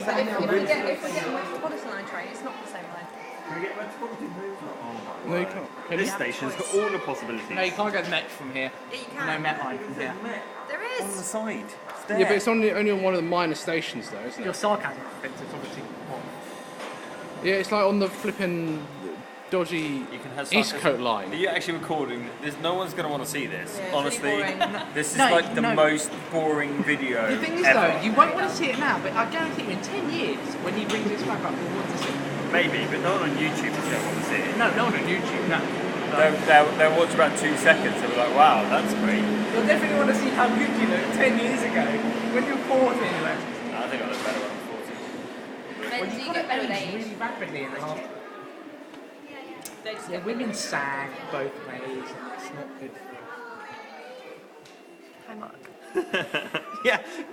But if we get a Metropolitan line train, it's not the same line. Can we get Metropolitan moves? Oh my No, you word. can't. This station's got all the possibilities. No, you can't go Met from here. Yeah, you can. No Met line from here. There On the is. side. It's there. Yeah, but it's only on one of the minor stations, though, isn't Your it? sarcasm fits it, obviously. What? Yeah, it's like on the flipping dodgy You can have Eastcote Are line. you actually recording? There's no one's going to want to see this. Yeah, it's honestly, really boring. this is No, like the no. most boring video. The thing is, ever. though, you won't want to see it now, but I guarantee you, in 10 years, when he brings this back up, you'll want to see it. Maybe, but no one on YouTube is going to want to see it. No, no one on YouTube, no. They'll watch about 2 seconds and be like, wow, that's great. You'll definitely want to see how good you looked 10 years ago, when you're 40 anyway. I think I look better when I'm 40. Men do get better with age. really rapidly in the last... They just Yeah, get women sag both ways, and it's not good. Hi, Mark. Yeah,